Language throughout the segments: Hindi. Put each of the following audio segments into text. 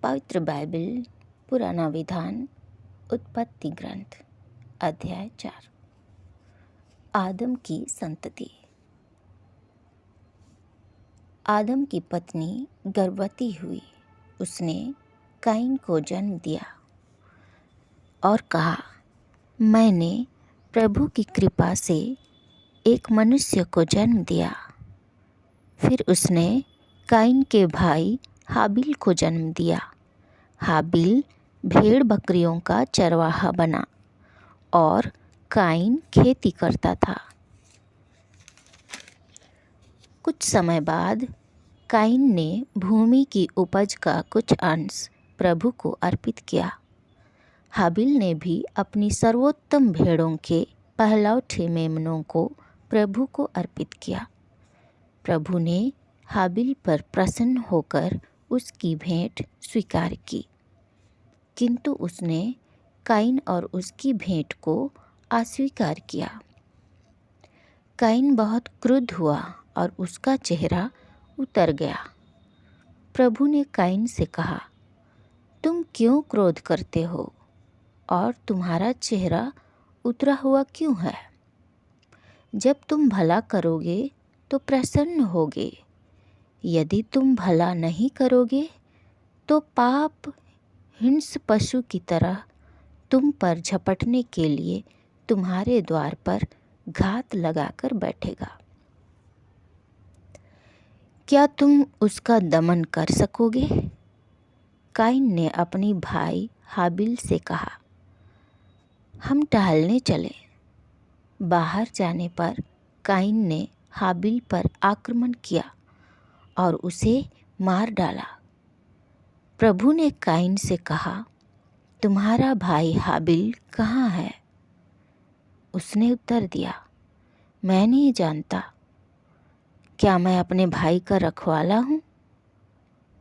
पवित्र बाइबल, पुराना विधान, उत्पत्ति ग्रंथ, अध्याय 4। आदम की संतति। आदम की पत्नी गर्भवती हुई। उसने काइन को जन्म दिया और कहा, मैंने प्रभु की कृपा से एक मनुष्य को जन्म दिया। फिर उसने काइन के भाई हाबिल को जन्म दिया। हाबिल भेड़ बकरियों का चरवाहा बना और काइन खेती करता था। कुछ समय बाद काइन ने भूमि की उपज का कुछ अंश प्रभु को अर्पित किया। हाबिल ने भी अपनी सर्वोत्तम भेड़ों के पहलौठे मेमनों को प्रभु को अर्पित किया। प्रभु ने हाबिल पर प्रसन्न होकर उसकी भेंट स्वीकार की, किंतु उसने काइन और उसकी भेंट को अस्वीकार किया। काइन बहुत क्रुद्ध हुआ और उसका चेहरा उतर गया। प्रभु ने काइन से कहा, तुम क्यों क्रोध करते हो और तुम्हारा चेहरा उतरा हुआ क्यों है? जब तुम भला करोगे तो प्रसन्न होगे, यदि तुम भला नहीं करोगे तो पाप हिंस पशु की तरह तुम पर झपटने के लिए तुम्हारे द्वार पर घात लगाकर बैठेगा। क्या तुम उसका दमन कर सकोगे? काइन ने अपनी भाई हाबिल से कहा, हम टहलने चले। बाहर जाने पर काइन ने हाबिल पर आक्रमण किया और उसे मार डाला। प्रभु ने काइन से कहा, तुम्हारा भाई हाबिल कहाँ है? उसने उत्तर दिया, मैं नहीं जानता। क्या मैं अपने भाई का रखवाला हूँ?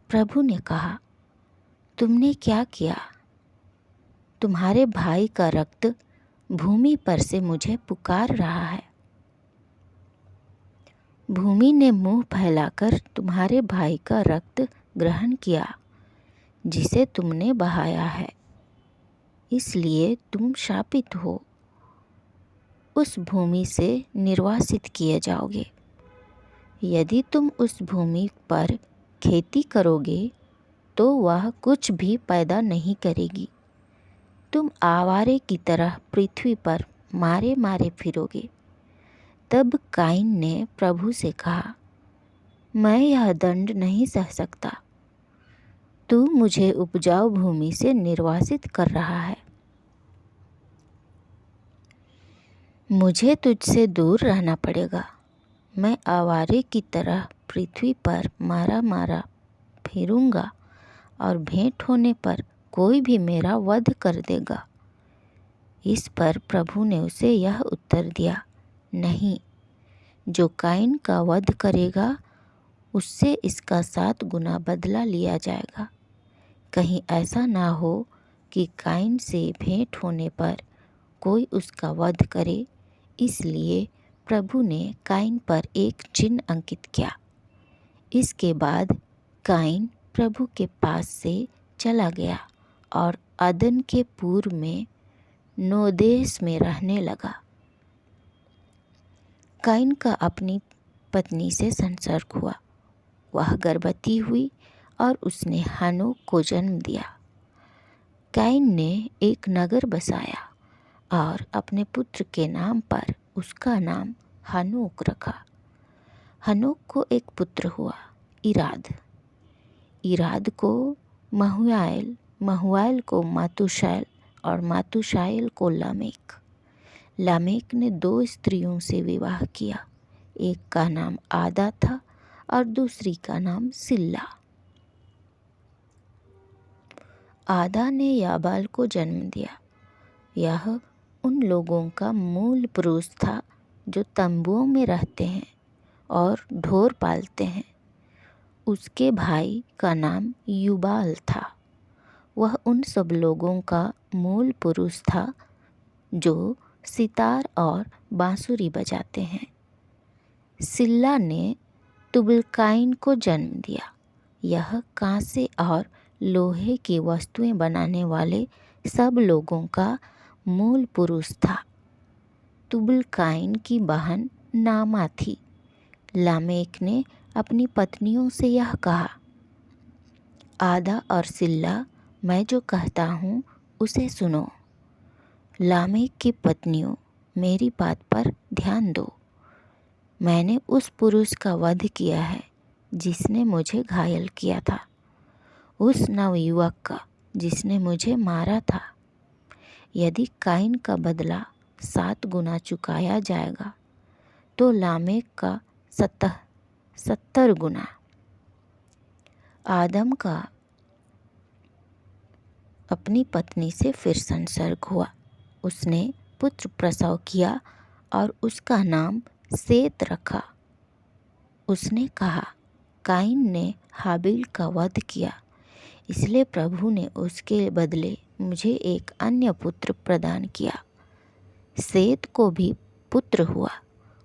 प्रभु ने कहा, तुमने क्या किया? तुम्हारे भाई का रक्त भूमि पर से मुझे पुकार रहा है। भूमि ने मुंह फैलाकर तुम्हारे भाई का रक्त ग्रहण किया, जिसे तुमने बहाया है, इसलिए तुम शापित हो। उस भूमि से निर्वासित किए जाओगे। यदि तुम उस भूमि पर खेती करोगे तो वह कुछ भी पैदा नहीं करेगी। तुम आवारे की तरह पृथ्वी पर मारे मारे फिरोगे। तब काइन ने प्रभु से कहा, मैं यह दंड नहीं सह सकता। तू मुझे उपजाऊ भूमि से निर्वासित कर रहा है। मुझे तुझसे दूर रहना पड़ेगा। मैं आवारे की तरह पृथ्वी पर मारा मारा फिरूंगा और भेंट होने पर कोई भी मेरा वध कर देगा। इस पर प्रभु ने उसे यह उत्तर दिया, नहीं, जो काइन का वध करेगा उससे इसका 7 गुना बदला लिया जाएगा। कहीं ऐसा ना हो कि काइन से भेंट होने पर कोई उसका वध करे। इसलिए प्रभु ने काइन पर एक चिन्ह अंकित किया। इसके बाद काइन प्रभु के पास से चला गया और अदन के पूर्व में नोदेश में रहने लगा। काइन का अपनी पत्नी से संसर्ग हुआ। वह गर्भवती हुई और उसने हनोक को जन्म दिया। काइन ने एक नगर बसाया और अपने पुत्र के नाम पर उसका नाम हनोक रखा। हनोक को एक पुत्र हुआ, इराद। इराद को महुयाल, महुयाल को मातुशाएल और मातुशाएल को लामेक। लामेक ने 2 स्त्रियों से विवाह किया। एक का नाम आदा था और दूसरी का नाम सिल्ला। आदा ने याबाल को जन्म दिया। यह उन लोगों का मूल पुरुष था जो तंबुओं में रहते हैं और ढोर पालते हैं। उसके भाई का नाम युबाल था। वह उन सब लोगों का मूल पुरुष था जो सितार और बांसुरी बजाते हैं। सिल्ला ने तुबलकाइन को जन्म दिया। यह कांसे और लोहे की वस्तुएं बनाने वाले सब लोगों का मूल पुरुष था। तुबल काइन की बहन नामा थी। लामेक ने अपनी पत्नियों से यह कहा, आदा और सिल्ला, मैं जो कहता हूँ उसे सुनो। लामेक की पत्नियों, मेरी बात पर ध्यान दो। मैंने उस पुरुष का वध किया है जिसने मुझे घायल किया था, उस नवयुवक का जिसने मुझे मारा था। यदि काइन का बदला 7 गुना चुकाया जाएगा तो लामेक का 70 गुना। आदम का अपनी पत्नी से फिर संसर्ग हुआ। उसने पुत्र प्रसव किया और उसका नाम सेत रखा। उसने कहा, काइन ने हाबिल का वध किया, इसलिए प्रभु ने उसके बदले मुझे एक अन्य पुत्र प्रदान किया। सेत को भी पुत्र हुआ।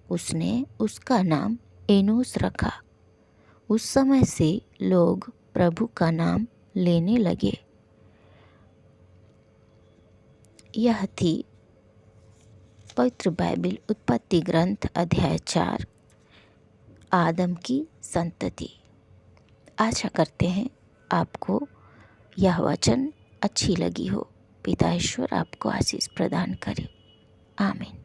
उसने उसका नाम एनोस रखा। उस समय से लोग प्रभु का नाम लेने लगे। यह थी पवित्र बाइबिल उत्पत्ति ग्रंथ अध्याय 4, आदम की संतति। आशा करते हैं आपको यह वचन अच्छी लगी हो। पिता ईश्वर आपको आशीष प्रदान करे। आमीन।